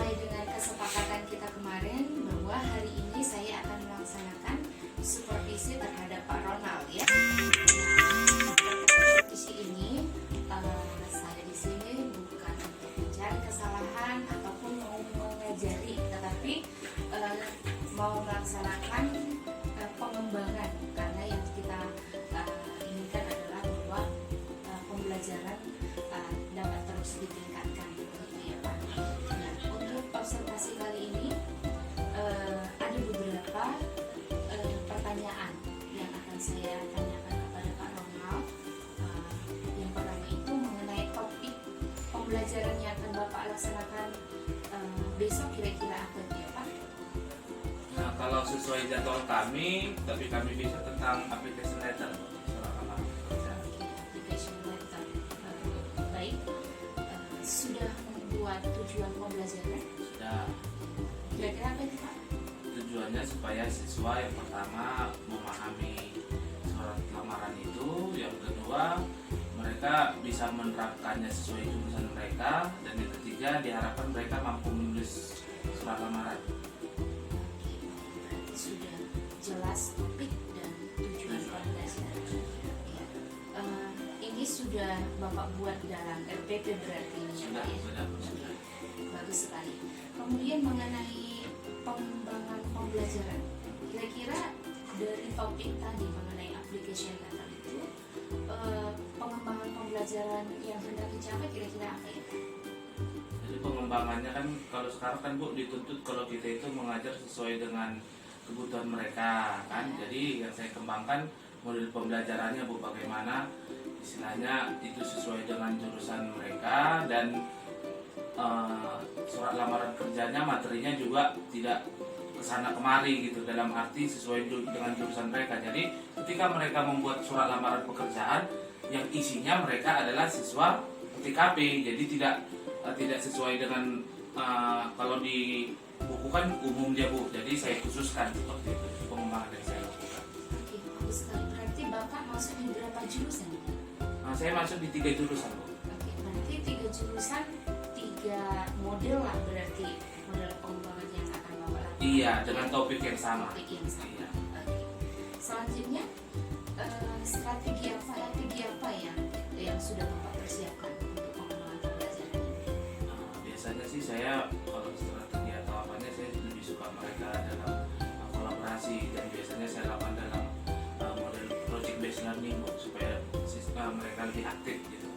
sesuai dengan kesepakatan kita kemarin bahwa hari ini saya akan melaksanakan supervisi terhadap Pak Ronald ya. Supervisi ini saya di sini bukan untuk mencari kesalahan ataupun mau mengajari, tetapi mau melaksanakan pengembangan, karena yang kita inginkan adalah bahwa pembelajaran dapat terus ditingkatkan, begitu ya Pak. Nah, untuk observasi kali ini ada beberapa pertanyaan yang akan saya tanyakan kepada Pak Ronald. Yang pertama itu mengenai topik pembelajaran yang akan Bapak laksanakan besok, kira-kira apa ya Pak? Nah, kalau sesuai jadwal kami, tapi kami bisa tentang application letter. Application letter. Baik. Sudah membuat tujuan pembelajaran? Sudah. Kira-kira apa itu Pak? Tujuannya supaya siswa yang pertama memahami surat lamaran itu, yang kedua mereka bisa menerapkannya sesuai jurusan mereka, dan yang ketiga diharapkan mereka mampu menulis surat lamaran. Sudah jelas topik dan tujuan pembelajaran. Ya. Ini sudah Bapak buat dalam RPP berarti ini Sudah, ya? sudah. Bagus sekali. Kemudian mengenai pengembangan pembelajaran, kira-kira dari topik tadi mengenai application letter itu, pengembangan pembelajaran yang hendak dicapai kira-kira apa ya? Jadi pengembangannya kan kalau sekarang kan Bu dituntut kalau kita itu mengajar sesuai dengan kebutuhan mereka kan. Jadi yang saya kembangkan model pembelajarannya Bu, bagaimana istilahnya itu sesuai dengan jurusan mereka, dan surat lamaran kerjanya materinya juga tidak kesana kemari gitu, dalam arti sesuai dengan jurusan mereka. Jadi ketika mereka membuat surat lamaran pekerjaan yang isinya mereka adalah siswa PTKP, jadi tidak sesuai dengan kalau di buku kan umum dia Bu, jadi saya khususkan seperti itu pengembangan yang saya lakukan. Oke, bagus sekali. Berarti Bapak masuk di berapa jurusan? Nah, saya masuk di 3 jurusan Bu. Oke, berarti 3 jurusan, 3 model lah berarti model pengembangan yang akan Bapak lakukan. Iya, dengan topik yang sama. Topik yang sama. Iya. Oke. Selanjutnya strategi apa yang sudah Bapak persiapkan untuk pengembangan pembelajaran ini? Biasanya sih saya kalau strategi atau apanya saya lebih suka mereka dalam kolaborasi, dan biasanya saya lakukan dalam model project based learning Bu, supaya mereka lebih aktif gitu.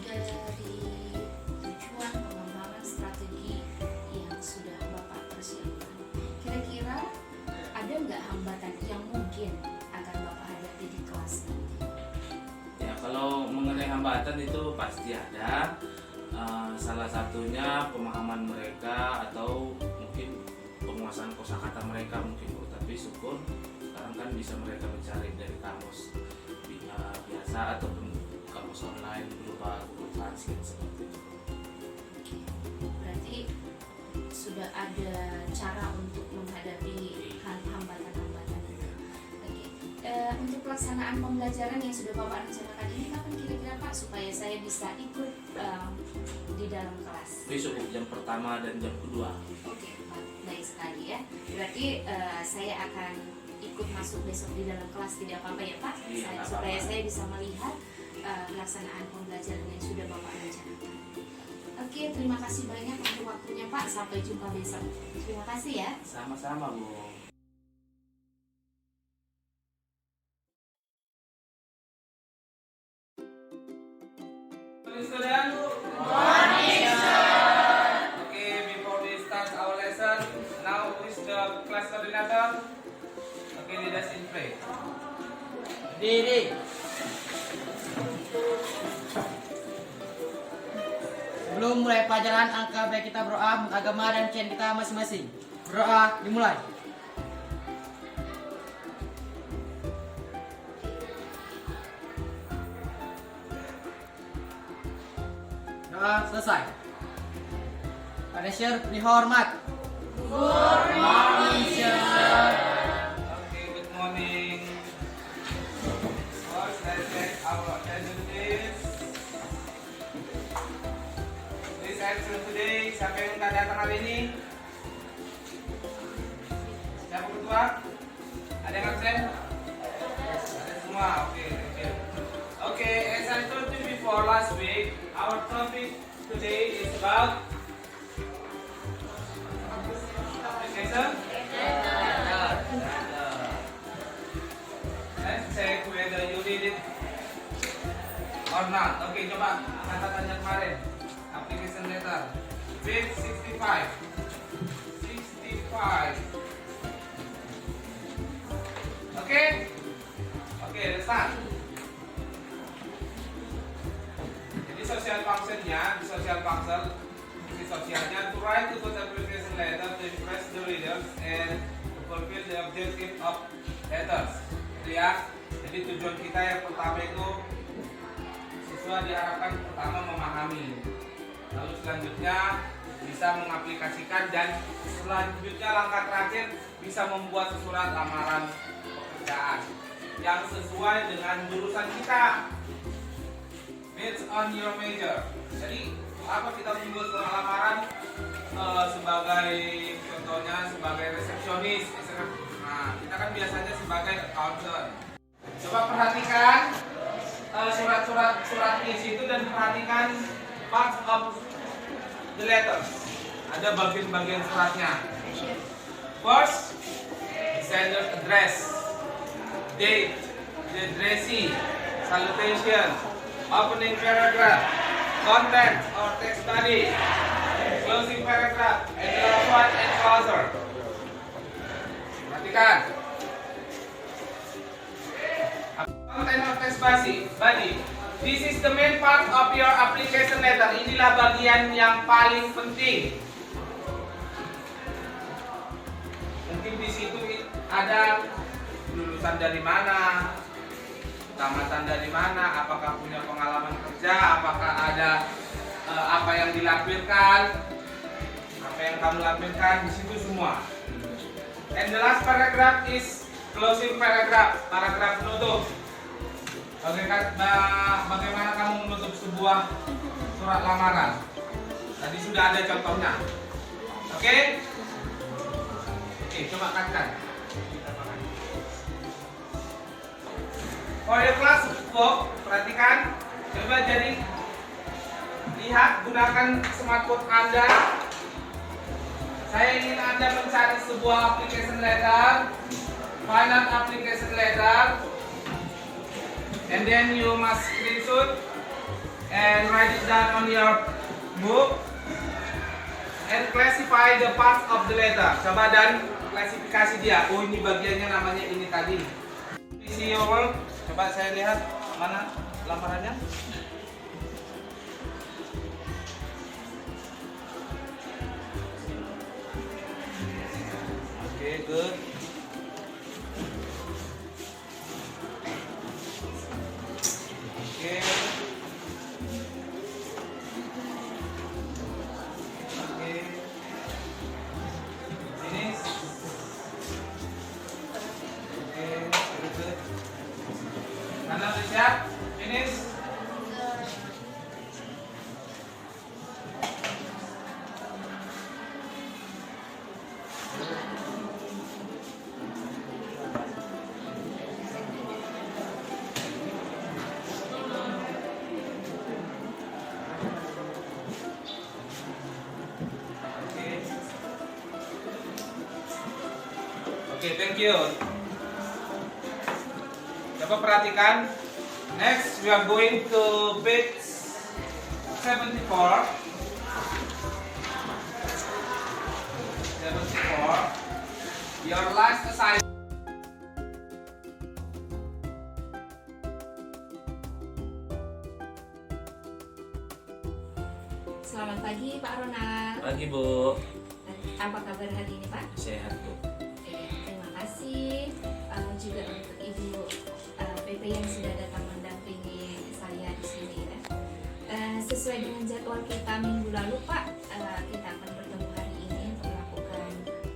Dari tujuan pengembangan strategi yang sudah Bapak persiapkan, kira-kira ada nggak hambatan yang mungkin akan Bapak hadapi di kelas nanti? Ya, kalau mengenai hambatan itu pasti ada. Salah satunya pemahaman mereka atau mungkin penguasaan kosakata mereka mungkin Bu. Tapi syukur sekarang kan bisa mereka mencari dari kamus biasa ataupun kamus online berupa Google Translate seperti itu. Berarti sudah ada cara untuk menghadapi hambatan-hambatan itu. Oke. Untuk pelaksanaan pembelajaran yang sudah Bapak rencanakan ini kapan kira-kira Pak, supaya saya bisa ikut di dalam kelas? Besok jam pertama dan jam kedua. Oke, Pak. Baik sekali ya. Berarti saya akan ikut masuk besok di dalam kelas, tidak apa-apa ya Pak? Iya, Supaya apa-apa. saya bisa melihat pelaksanaan pembelajaran yang sudah Bapak rencanakan. Oke, terima kasih banyak untuk waktunya Pak. Sampai jumpa besok. Terima kasih ya. Sama-sama Bu. Student. Morning, sir. Okay, before we start our lesson, now who is the class coordinator? Okay, lead us in pray. Diri. Sebelum mulai pelajaran angka, baik kita berdoa untuk agama dan kian kita masing-masing. Berdoa dimulai. Doa selesai. Pada Syir, beri hormat. Good morning, Syir. Okay, good morning. First, let's take our attendance list. Please answer hari ini? Siapa ketua? Ada yang absen? Ada semua. Oke, thank you. Okay, as I told you before last week, our topic today is about application. Let's check whether you did it or not. Oke, coba katakannya kemarin. Application letter. Page 65. 65. Oke? Oke, let's start. Jadi social functionnya, di social function, fungsi sosialnya to write to put application letter to impress the readers and to fulfill the objective of letters. Gitu ya. Jadi tujuan kita yang pertama itu siswa diharapkan pertama memahami, lalu selanjutnya bisa mengaplikasikan, dan selanjutnya langkah terakhir bisa membuat surat lamaran pekerjaan yang sesuai dengan jurusan kita, based on your major. Jadi apa kita membuat surat lamaran sebagai contohnya sebagai resepsionis, nah kita kan biasanya sebagai accountant. Coba perhatikan surat isi itu dan perhatikan parts of the letter. Ada bagian-bagian suratnya. First, sender address, date, the addressee, salutation, opening paragraph, content or text body, closing paragraph, and the last one enclosure. Perhatikan. Content or text body. This is the main part of your application letter. Inilah bagian yang paling penting. Mungkin di situ ada lulusan dari mana, tamatan dari mana, apakah punya pengalaman kerja, apakah ada apa yang dilampirkan, apa yang kamu lampirkan, di situ semua. And the last paragraph is closing paragraph, paragraf penutup. Bagaimana kamu menutup sebuah surat lamaran? Tadi sudah ada contohnya. Oke? Oke, coba katakan. For your class book, perhatikan. Coba jadi lihat, gunakan smartphone Anda. Saya ingin Anda mencari sebuah application letter, final application letter. And then you must screenshot and write it down on your book and classify the parts of the letter. Coba dan klasifikasi dia. Oh, ini bagiannya namanya ini tadi. See your work. Coba saya lihat mana lamarannya. Oke, good. Okay. Okay. Finish. Okay, very good. Mana sudah siap? Finish. Oke, thank you. Coba perhatikan. Next, we are going to page 74. 74. Your last assignment. Selamat pagi Pak Ronald. Pagi Bu. Apa kabar hari ini Pak? Sehat Bu. Oke, terima kasih juga untuk Ibu PP yang sudah datang mendampingi saya di sini ya. Sesuai dengan jadwal kita minggu lalu Pak, kita akan bertemu hari ini untuk melakukan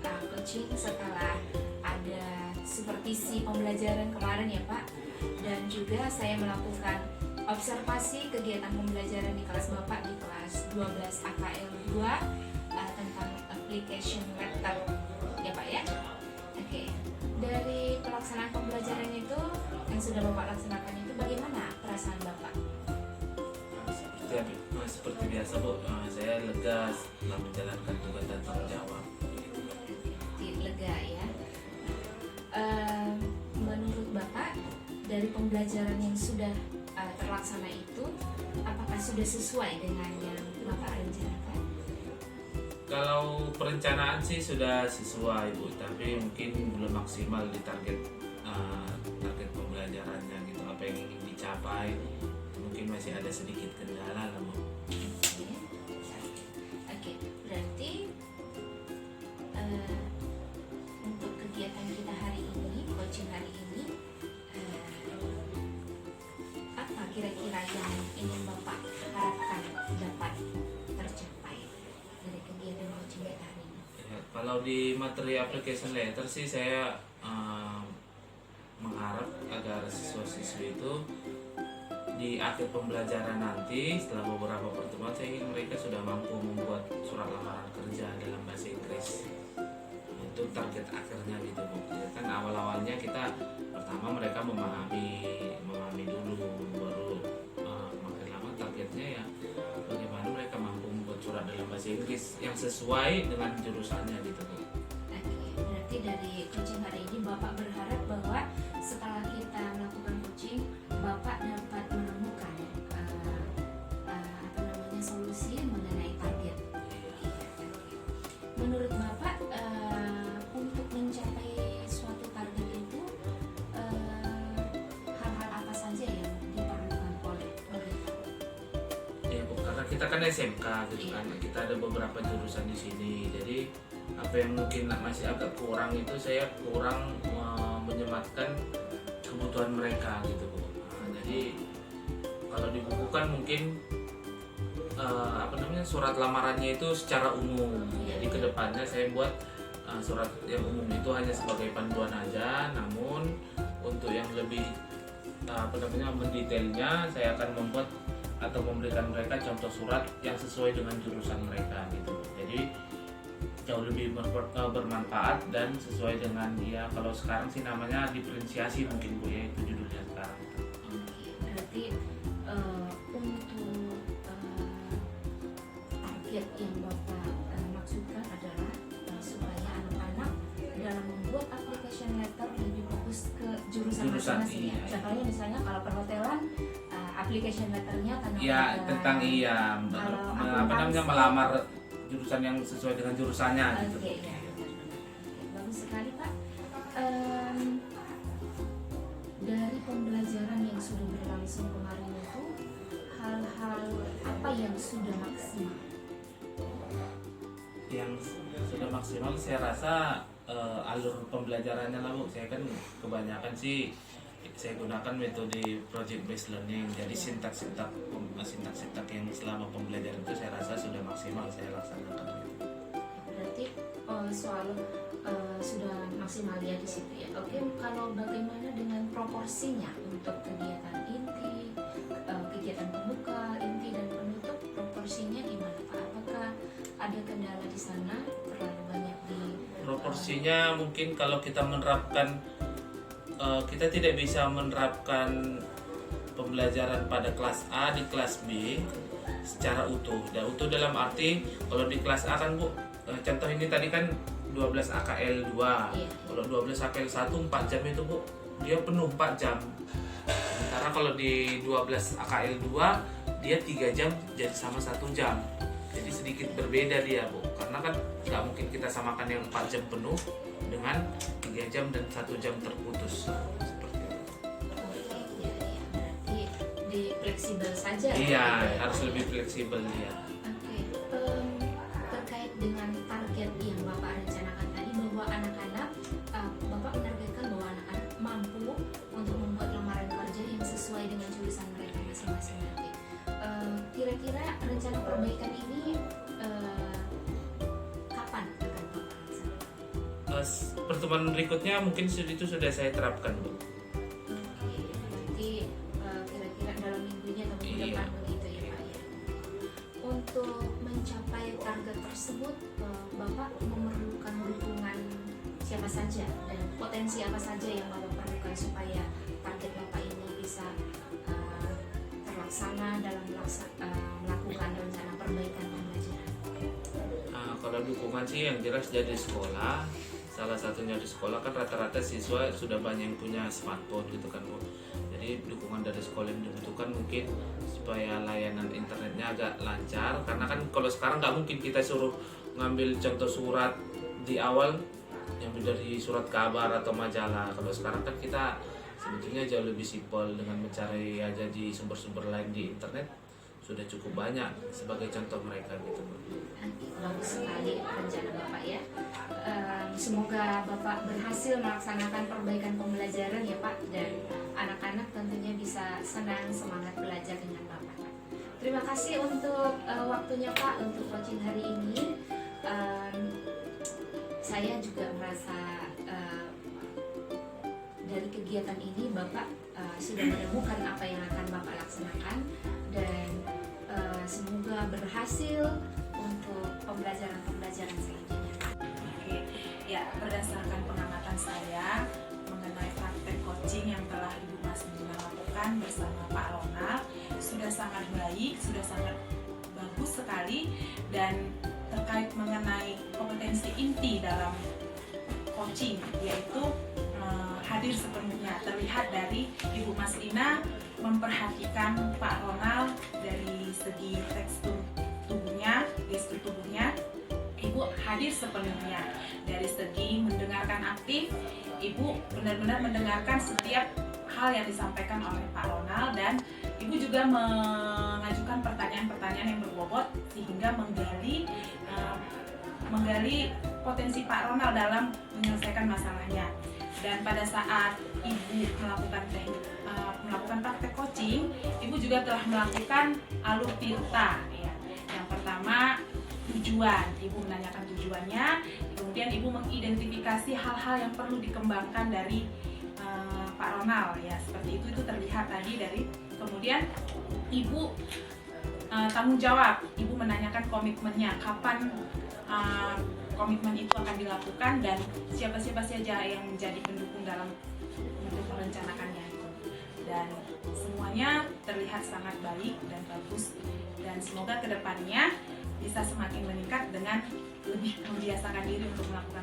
coaching setelah ada supervisi pembelajaran kemarin ya Pak, dan juga saya melakukan observasi kegiatan pembelajaran di kelas Bapak di kelas 12 AKL 2 tentang application letter, ya Pak ya. Oke, dari pelaksanaan pembelajaran itu yang sudah Bapak laksanakan itu bagaimana perasaan Bapak? Seperti biasa Bu, saya lega setelah menjalankan tugas dan tanggung jawab. Lega ya. Menurut Bapak dari pembelajaran yang sudah terlaksana itu, apakah sudah sesuai dengan yang Bapak rencanakan? Kalau perencanaan sih sudah sesuai Bu, tapi mungkin belum maksimal di target pembelajarannya gitu, apa yang ingin dicapai mungkin masih ada sedikit kendala lah Bu. Oke, berarti untuk kegiatan kita hari ini, coaching hari ini, apa kira-kira yang ingin Bapak harapkan dapat tercapai dari kegiatan coaching kita hari ini? Ya, kalau di materi application letter sih saya mengharap agar siswa-siswi itu di akhir pembelajaran nanti setelah beberapa pertemuan saya ingin mereka sudah mampu membuat surat lamaran kerja dalam bahasa Inggris untuk target akhirnya gitu Bu. Ya, kan awal-awalnya kita pertama mereka memahami dulu, baru makin lama targetnya ya bagaimana mereka mampu membuat surat dalam bahasa Inggris yang sesuai dengan jurusannya gitu Bu. Oke, berarti dari coaching hari ini Bapak berharap bahwa setelah kita melakukan coaching, Bapak dapat menemukan solusi mengenai target. Menurut Bapak, untuk mencapai suatu target itu hal-hal apa saja yang diperlukan oleh Bapak? Ya Bu, karena kita kan SMK gitu kan, kita ada beberapa jurusan di sini, jadi apa yang mungkin masih agak kurang itu saya kurang menyematkan kebutuhan mereka gitu Bu. Jadi kalau dibukukan mungkin surat lamarannya itu secara umum. Jadi kedepannya saya buat surat yang umum itu hanya sebagai panduan aja, namun untuk yang lebih mendetailnya saya akan membuat atau memberikan mereka contoh surat yang sesuai dengan jurusan mereka gitu. Jadi jauh lebih bermanfaat dan sesuai dengan dia, kalau sekarang sih namanya diferensiasi mungkin Bu ya, itu judulnya sekarang. Oke, berarti untuk target yang Bapak maksudkan adalah supaya anak-anak dalam membuat application letter lebih fokus ke jurusan masing-masing. Iya. Contohnya misalnya kalau perhotelan, application letternya Tentang melamar jurusan yang sesuai dengan jurusannya gitu. Oke, ya, bagus sekali Pak. Dari pembelajaran yang sudah berlangsung kemarin itu, hal-hal apa yang sudah maksimal? Yang sudah maksimal saya rasa alur pembelajarannya lah Bu. Saya kan kebanyakan sih saya gunakan metode project based learning. Jadi sintak yang selama pembelajaran itu saya rasa sudah maksimal saya laksanakan gitu. Berarti sudah maksimal ya di situ ya. Oke, kalau bagaimana dengan proporsinya untuk kegiatan inti, kegiatan pembuka, inti dan penutup, proporsinya gimana Pak? Apakah ada kendala di sana, terlalu banyak di proporsinya? Mungkin kalau kita menerapkan kita tidak bisa menerapkan pembelajaran pada kelas A di kelas B secara utuh. Dan utuh dalam arti kalau di kelas A kan Bu, contoh ini tadi kan 12 AKL 2. Kalau 12 AKL 1 4 jam itu Bu, dia penuh 4 jam. Sementara kalau di 12 AKL 2 dia 3 jam jadi sama 1 jam. Jadi sedikit berbeda dia Bu, karena kan nggak mungkin kita samakan yang 4 jam penuh dengan 3 jam dan 1 jam terputus seperti itu. Berarti di fleksibel saja. Iya, harus lebih fleksibel ya. Oke, terkait dengan target yang Bapak rencanakan tadi, bahwa anak-anak, Bapak menargetkan bahwa anak-anak mampu untuk membuat lamaran kerja yang sesuai dengan jurusan mereka masing-masing nanti. Kira-kira rencana perbaikan ini kapan akan Bapak laksanakan? Pertemuan berikutnya mungkin itu sudah saya terapkan Bu. Jadi kira-kira dalam minggunya atau minggu depan begitu ya Pak ya. Untuk mencapai target tersebut, Bapak saja dan potensi apa saja yang Bapak perlukan supaya target Bapak ini bisa terlaksana dalam melakukan rencana perbaikan pembelajaran? Kalau dukungan sih yang jelas dari sekolah. Salah satunya di sekolah kan rata-rata siswa sudah banyak yang punya smartphone gitu kan Bu. Jadi dukungan dari sekolah yang dibutuhkan mungkin supaya layanan internetnya agak lancar, karena kan kalau sekarang nggak mungkin kita suruh ngambil contoh surat di awal yang dari surat kabar atau majalah. Kalau sekarang kan kita sebetulnya jauh lebih simpel dengan mencari aja di sumber-sumber lain di internet, sudah cukup banyak sebagai contoh mereka gitu Bu. Bagus sekali rencana Bapak ya. Semoga Bapak berhasil melaksanakan perbaikan pembelajaran ya Pak, dan anak-anak tentunya bisa senang semangat belajar dengan Bapak. Terima kasih untuk waktunya Pak untuk coaching hari ini. Saya juga merasa dari kegiatan ini Bapak sudah menemukan apa yang akan Bapak laksanakan, dan semoga berhasil untuk pembelajaran selanjutnya. Oke, ya berdasarkan pengamatan saya mengenai praktek coaching yang telah Ibu Mas Nina lakukan bersama Pak Ronald, sudah sangat baik, sudah sangat bagus sekali, dan terkait mengenai kompetensi inti dalam coaching, yaitu hadir sepenuhnya. Terlihat dari Ibu Mas Lina memperhatikan Pak Ronald dari segi tekstur tubuhnya, gestur tubuhnya, Ibu hadir sepenuhnya. Dari segi mendengarkan aktif, Ibu benar-benar mendengarkan setiap hal yang disampaikan oleh Pak Ronald, dan Ibu juga mengajukan pertanyaan-pertanyaan yang berbobot sehingga menggali potensi Pak Ronald dalam menyelesaikan masalahnya. Dan pada saat Ibu melakukan praktek coaching, Ibu juga telah melakukan alur tirta. Yang pertama, tujuan. Ibu menanyakan tujuannya, kemudian Ibu mengidentifikasi hal-hal yang perlu dikembangkan dari Pak Ronald, ya seperti itu terlihat tadi dari. Kemudian Ibu tanggung jawab. Ibu menanyakan komitmennya, kapan komitmen itu akan dilakukan, dan siapa-siapa saja yang menjadi pendukung dalam untuk merencanakannya itu. Dan semuanya terlihat sangat baik dan bagus, dan semoga kedepannya bisa semakin meningkat dengan lebih membiasakan diri untuk melakukan